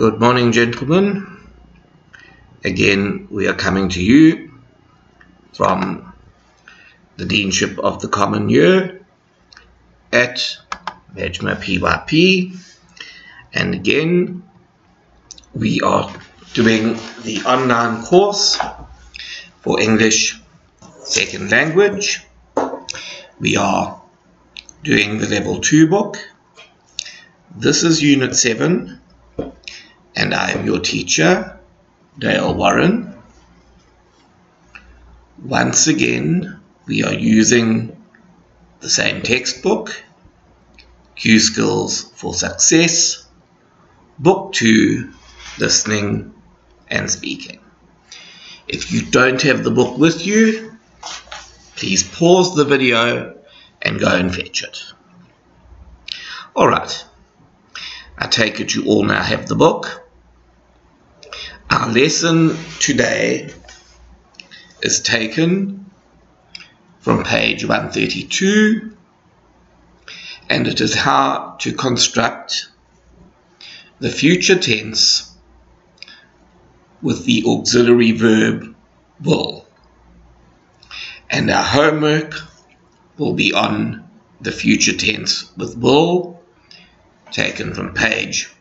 Good morning, gentlemen. Again, we are coming to you from the Deanship of the Common Year at Majma PYP. And again, we are doing the online course for English Second Language. We are doing the Level 2 book. This is Unit 7. And I am your teacher, Dale Warren. Once again, we are using the same textbook, Q Skills for Success, Book 2, Listening and Speaking. If you don't have the book with you, please pause the video and go and fetch it. Alright, I take it you all now have the book. Our lesson today is taken from page 132, and it is how to construct the future tense with the auxiliary verb will. And our homework will be on the future tense with will, taken from page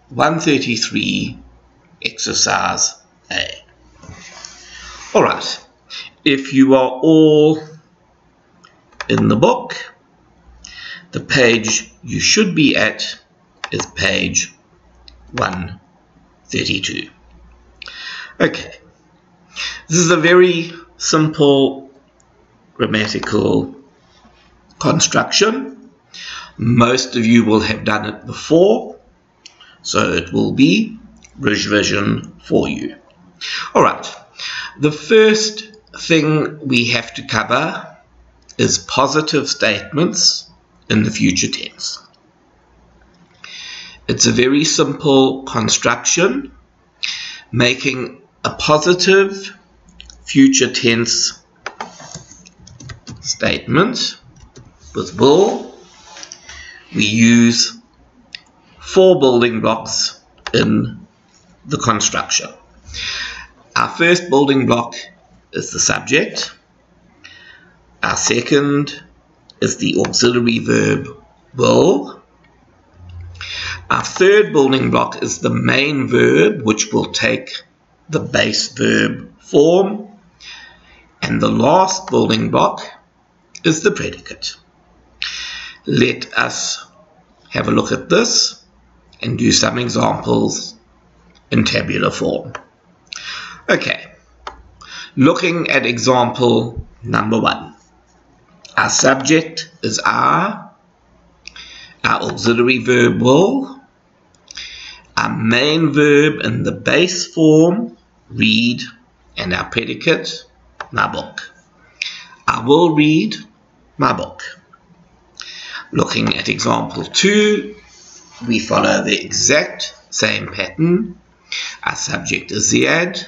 133, exercise A. Alright, if you are all in the book, the page you should be at is page 132. Okay, this is a very simple grammatical construction. Most of you will have done it before, so it will be revision for you. Alright, the first thing we have to cover is positive statements in the future tense. It's a very simple construction, making a positive future tense statement with will. We use 4 building blocks in the construction. Our first building block is the subject. Our second is the auxiliary verb will. Our third building block is the main verb, which will take the base verb form. And the last building block is the predicate. Let us have a look at this and do some examples in tabular form. Okay, looking at example number 1. Our subject is our auxiliary verb will, our main verb in the base form, read, and our predicate, my book. I will read my book. Looking at example 2, we follow the exact same pattern. Our subject is Ziad.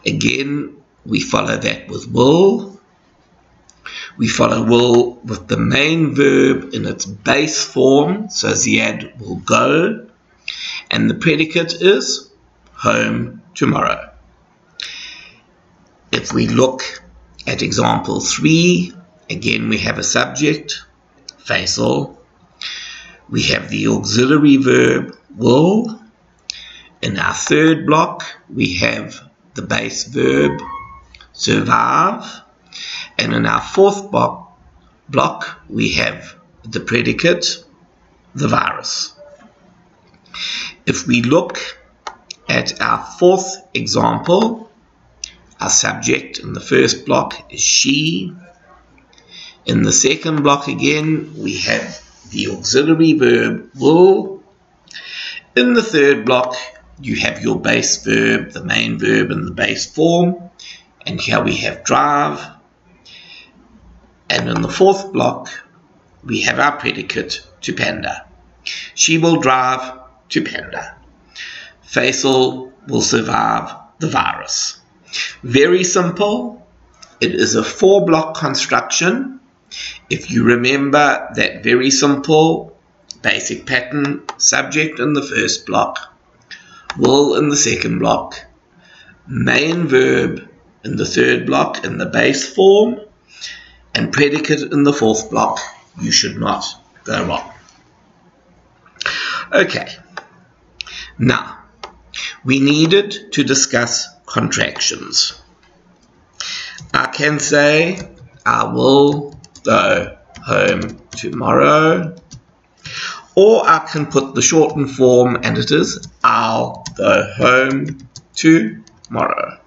Again, we follow that with will. We follow will with the main verb in its base form, so Ziad will go. And the predicate is home tomorrow. If we look at example 3, again we have a subject, Faisal. We have the auxiliary verb will. In our third block, we have the base verb survive. And in our fourth block, we have the predicate, the virus. If we look at our fourth example, our subject in the first block is she. In the second block again, we have the auxiliary verb will. In the third block, you have your base verb, the main verb in the base form, and here we have drive. And in the fourth block, we have our predicate to Panda. She will drive to Panda. Faisal will survive the virus. Very simple. It is a 4-block construction. If you remember that very simple basic pattern, subject in the first block, will in the second block, main verb in the third block in the base form, and predicate in the fourth block. You should not go wrong. Okay, now we needed to discuss contractions. I can say I will go home tomorrow, or I can put the shortened form and it is I'll go home tomorrow.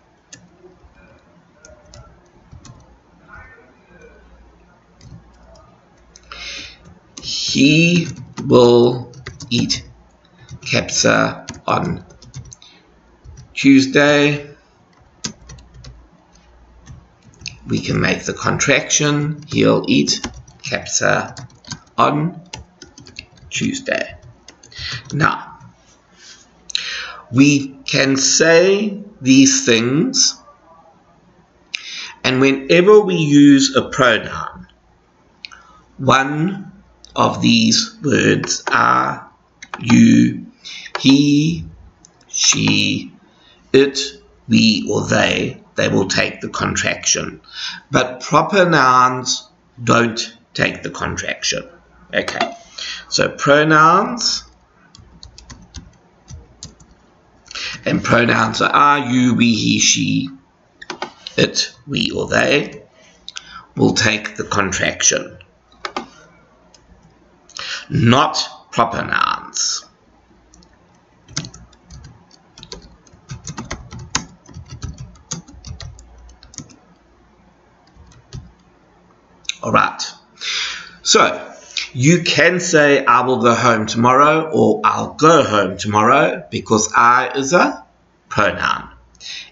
He will eat kapsa on Tuesday. We can make the contraction, he'll eat kapsa on Tuesday. Now, we can say these things, and whenever we use a pronoun, one of these words are you, he, she, it, we, or they will take the contraction. But proper nouns don't take the contraction. Okay, so pronouns, and pronouns are you, we, he, she, it, we, or they will take the contraction. Not proper nouns. Alright, so you can say I will go home tomorrow or I'll go home tomorrow because I is a pronoun.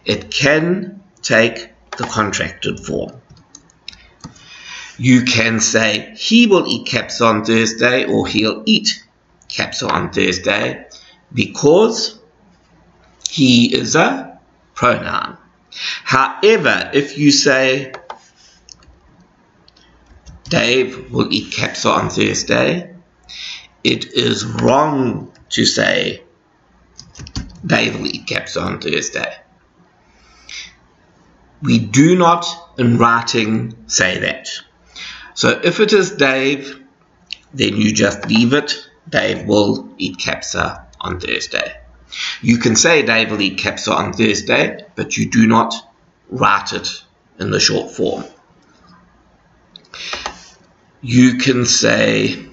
It can take the contracted form. You can say he will eat kapsa on Thursday or he'll eat kapsa on Thursday because he is a pronoun. However, if you say Dave will eat kapsa on Thursday, it is wrong to say Dave will eat kapsa on Thursday. We do not in writing say that. So if it is Dave, then you just leave it. Dave will eat kapsa on Thursday. You can say Dave will eat kapsa on Thursday, but you do not write it in the short form. You can say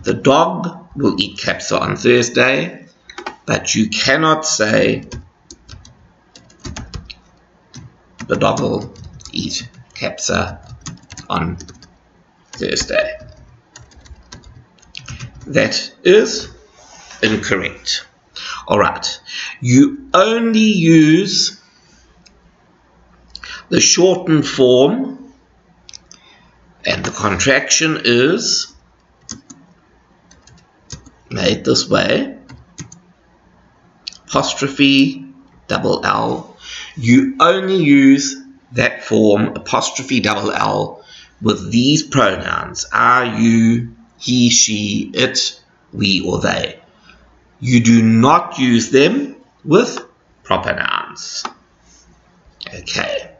the dog will eat kapsa on Thursday, but you cannot say the dog will eat kapsa on Thursday. That is incorrect. Alright, you only use the shortened form, and the contraction is made this way, apostrophe double L. You only use that form, apostrophe double L, with these pronouns, are, you, he, she, it, we, or they. You do not use them with proper nouns. Okay.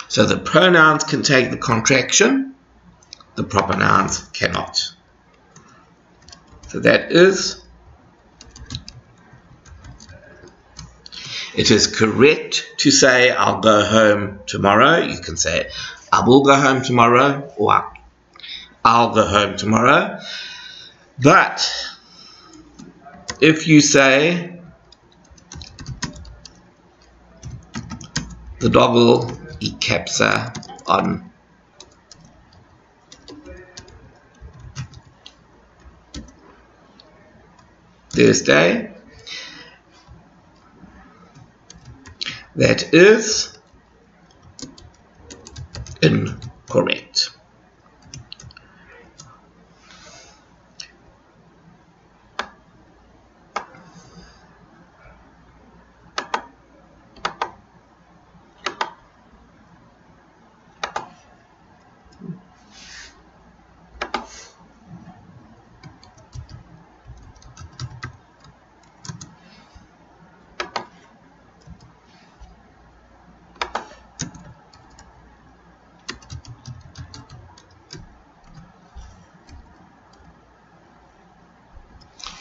So the pronouns can take the contraction, the proper nouns cannot. So that is, it is correct to say I'll go home tomorrow. You can say I will go home tomorrow or I'll go home tomorrow. But if you say the dog will eat kapsa on Thursday, that is incorrect.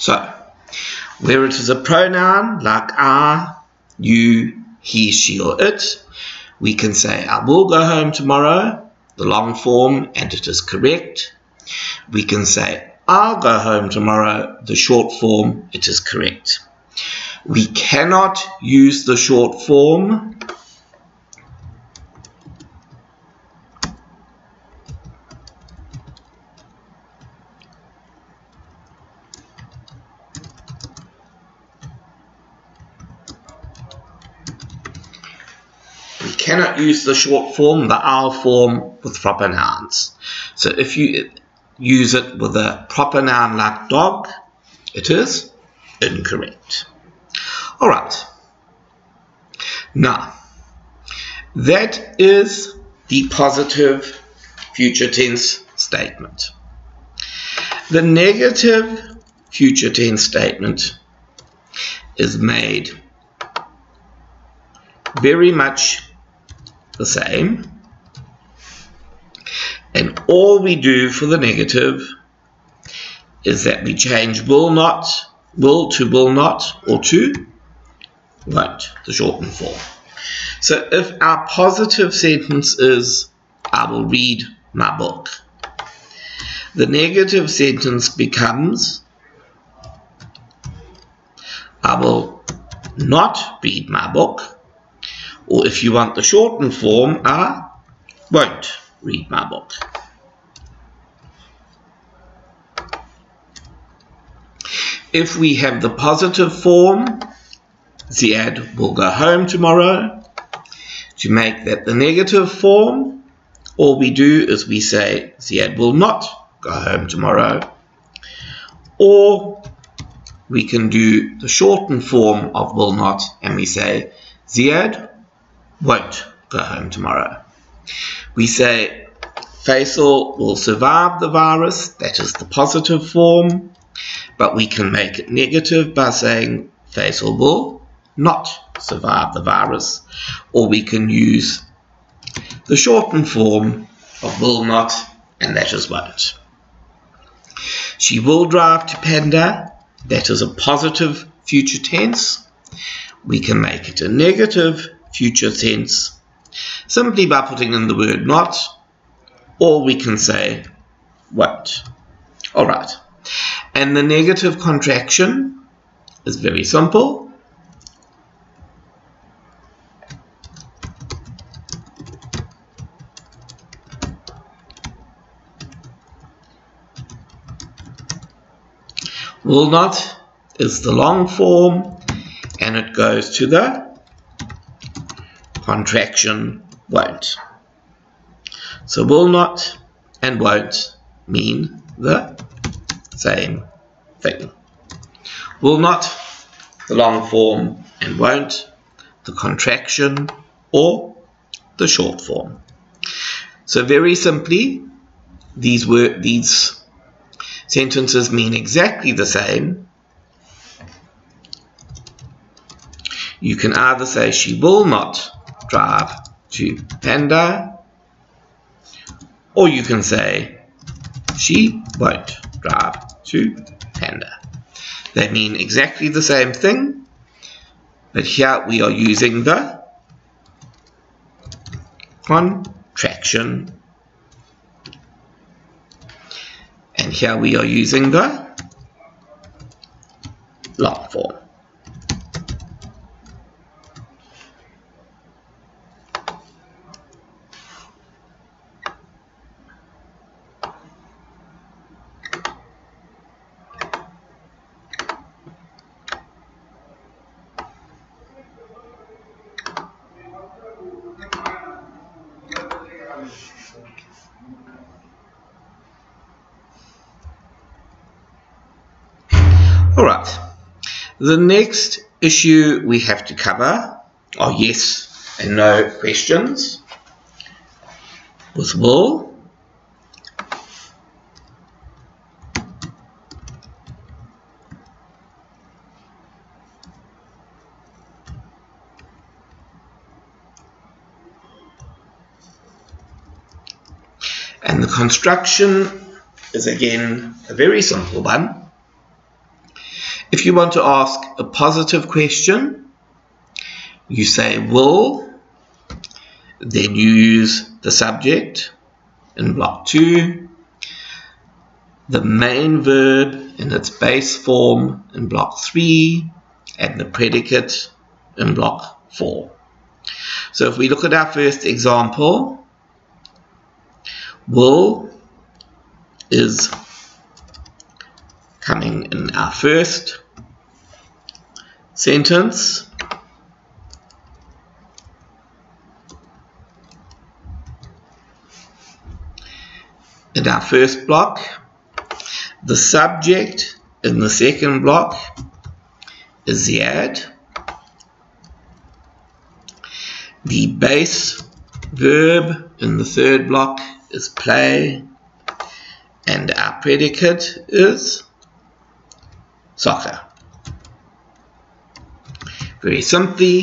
So, where it is a pronoun like I, you, he, she, or it, we can say I will go home tomorrow, the long form, and it is correct. We can say I'll go home tomorrow, the short form, it is correct. We cannot use the short form the "our" form with proper nouns. So if you use it with a proper noun like dog, it is incorrect. Alright. Now, that is the positive future tense statement. The negative future tense statement is made very much the same, and all we do for the negative is that we change will to will not, or to won't, the shortened form. So if our positive sentence is I will read my book, the negative sentence becomes I will not read my book, or if you want the shortened form, I won't read my book. If we have the positive form, Ziad will go home tomorrow. To make that the negative form, all we do is we say Ziad will not go home tomorrow. Or we can do the shortened form of will not, and we say Ziad won't go home tomorrow. We say Faisal will survive the virus, that is the positive form, but we can make it negative by saying Faisal will not survive the virus, or we can use the shortened form of will not, and that is won't. She will drive to Panda, that is a positive future tense. We can make it a negative future tense simply by putting in the word not, or we can say won't. Alright, and the negative contraction is very simple. Will not is the long form, and it goes to the contraction won't. So will not and won't mean the same thing. Will not, the long form, and won't, the contraction or the short form. So very simply, these sentences mean exactly the same. You can either say she will not drive to Panda, or you can say she won't drive to Panda. They mean exactly the same thing, but here we are using the contraction, and here we are using the long form. Alright, the next issue we have to cover are yes and no questions with will. And the construction is again a very simple one. If you want to ask a positive question, you say will, then you use the subject in block 2, the main verb in its base form in block 3, and the predicate in block 4. So if we look at our first example, will is coming in our first sentence. In our first block, the subject in the second block is Ziad. The base verb in the third block is play, and our predicate is soccer. Very simply,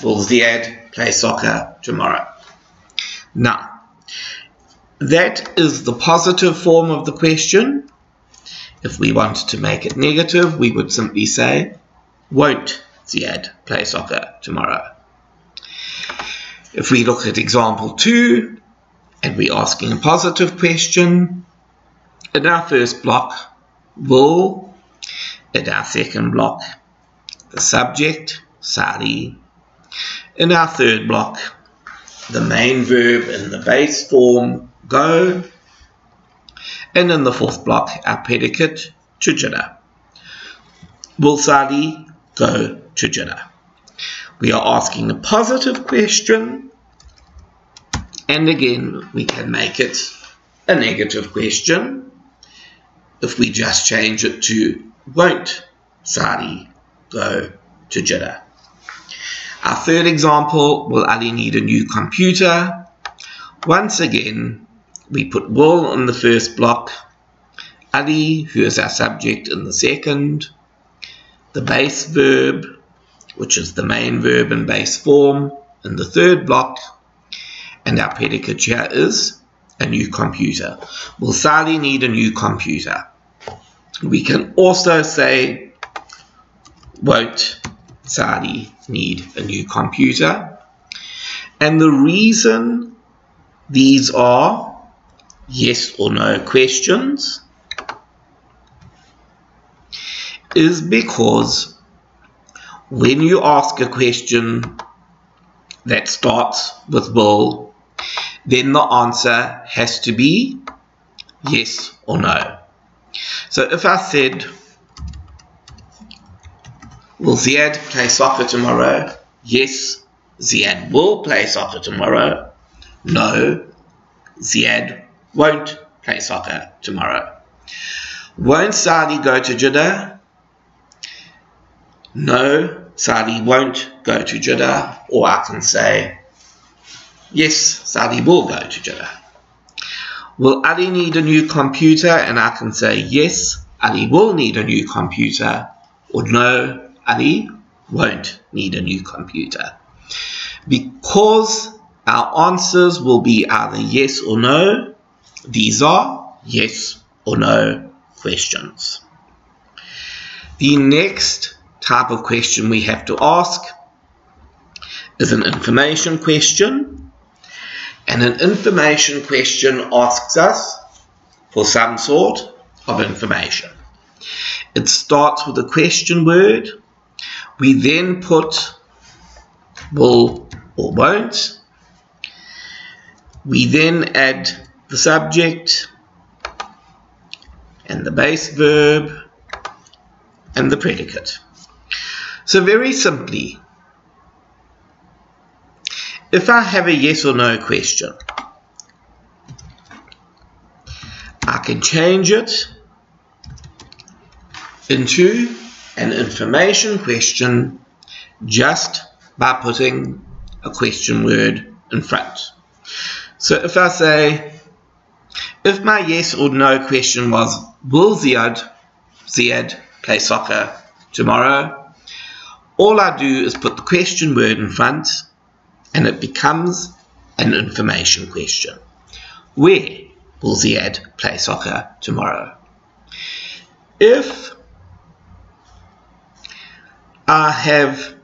will Ziad play soccer tomorrow? Now, that is the positive form of the question. If we wanted to make it negative, we would simply say, won't Ziad play soccer tomorrow? If we look at example 2, and we're asking a positive question, in our first block, will, in our second block, the subject, Sari, in our third block, the main verb in the base form, go, and in the fourth block, our predicate, Chujada. Will Sadi go to Jeddah? We are asking a positive question, and again, we can make it a negative question if we just change it to won't Sadi go to Jeddah. Our third example, will Ali need a new computer? Once again, we put will in the first block, Ali, who is our subject, in the second, the base verb, which is the main verb in base form, in the third block, and our predicate here is a new computer. Will Sadi need a new computer? We can also say, won't Sadi need a new computer? And the reason these are yes or no questions is because when you ask a question that starts with will, then the answer has to be yes or no. So if I said, will Ziad play soccer tomorrow? Yes, Ziad will play soccer tomorrow. No, Ziad won't play soccer tomorrow. Won't Sadi go to Jeddah? No, Sadi won't go to Jeddah. Or I can say, yes, Sadi will go to Jeddah. Will Ali need a new computer? And I can say, yes, Ali will need a new computer. Or no, Ali won't need a new computer. Because our answers will be either yes or no, these are yes or no questions. The next type of question we have to ask is an information question. And an information question asks us for some sort of information. It starts with a question word. We then put will or won't. We then add the subject and the base verb and the predicate. So very simply, if I have a yes or no question, I can change it into an information question just by putting a question word in front. So if I say, if my yes or no question was, will Ziad play soccer tomorrow? All I do is put the question word in front and it becomes an information question. Where will Ziad play soccer tomorrow? If I have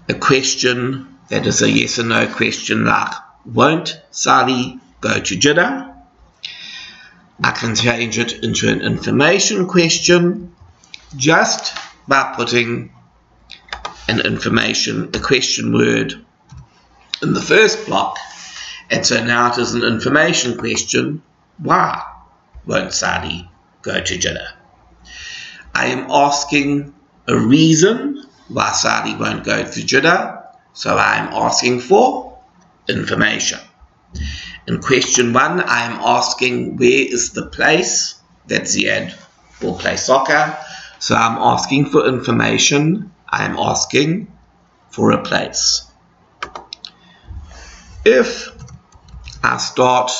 a question that is a yes or no question, like, won't Sally go to Jeddah? I can change it into an information question just by putting a question word in the first block. And so now it is an information question. Why won't Sally go to Jeddah? I am asking a reason why Sally won't go to Jeddah, so I am asking for information. In question 1, I am asking where is the place that Ziad will play soccer, so I'm asking for information. I am asking for a place. If I start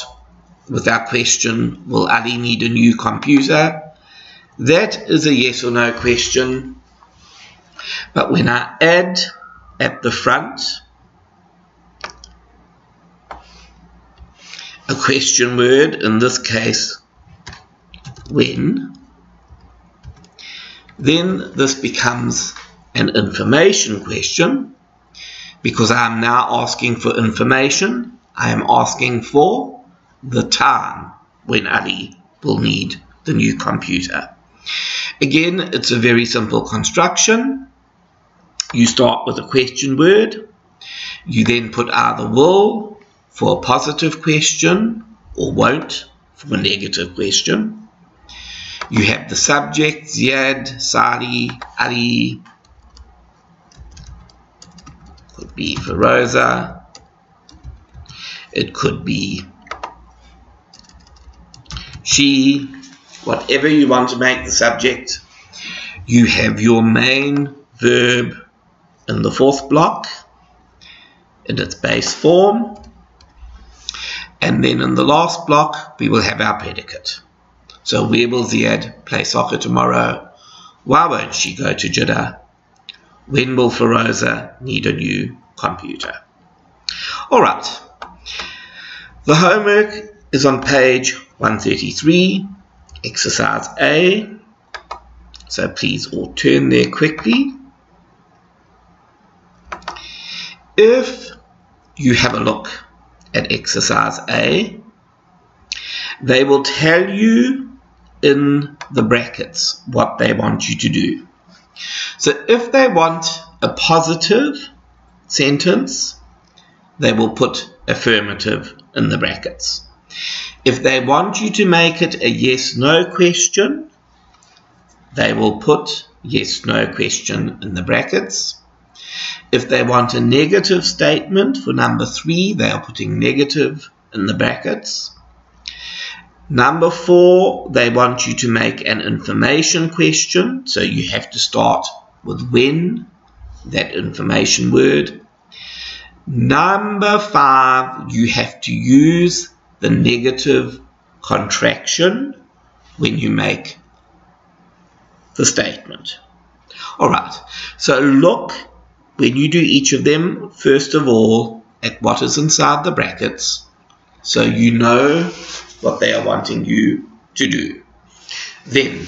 with our question, will Ali need a new computer? That is a yes or no question. But when I add at the front a question word, in this case, when, then this becomes an information question, because I am now asking for information. I am asking for the time when Ali will need the new computer. Again, it's a very simple construction. You start with a question word. You then put either will for a positive question or won't for a negative question. You have the subject, Ziad, Sali, Ali, could be Feroza, it could be she, whatever you want to make the subject. You have your main verb in the fourth block in its base form, and then in the last block we will have our predicate. So where will Ziad play soccer tomorrow? Why won't she go to Jeddah? When will Feroza need a new computer? Alright, the homework is on page 133, exercise A. So please all turn there quickly. If you have a look at exercise A, they will tell you in the brackets what they want you to do. So if they want a positive sentence, they will put affirmative in the brackets. If they want you to make it a yes-no question, they will put yes-no question in the brackets. If they want a negative statement for number 3, they are putting negative in the brackets. Number 4, they want you to make an information question, so you have to start with when, that information word. Number 5, you have to use the negative contraction when you make the statement. Alright, so look when you do each of them, first of all, at what is inside the brackets, so you know what they are wanting you to do. Then,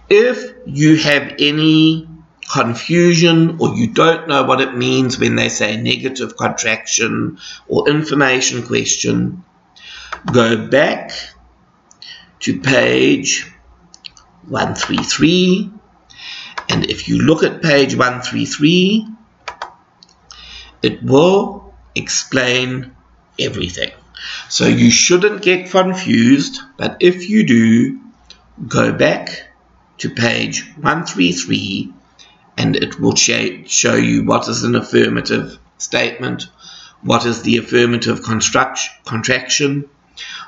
if you have any confusion or you don't know what it means when they say negative contraction or information question, go back to page 133, and if you look at page 133, it will explain everything. So you shouldn't get confused, but if you do, go back to page 133 and it will show you what is an affirmative statement, what is the affirmative contraction,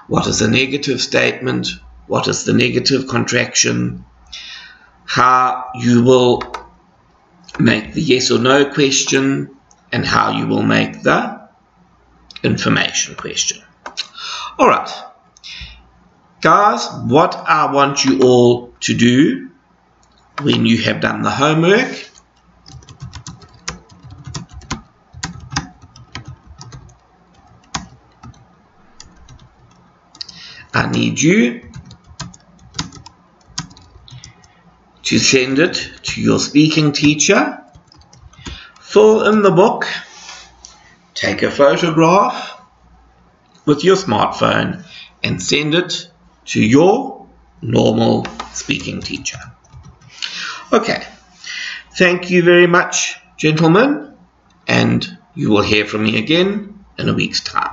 what is a negative statement, what is the negative contraction, how you will make the yes or no question, and how you will make the information question. Alright, guys, what I want you all to do when you have done the homework, I need you to send it to your speaking teacher, fill in the book, take a photograph with your smartphone and send it to your normal speaking teacher. Okay, thank you very much, gentlemen, and you will hear from me again in a week's time.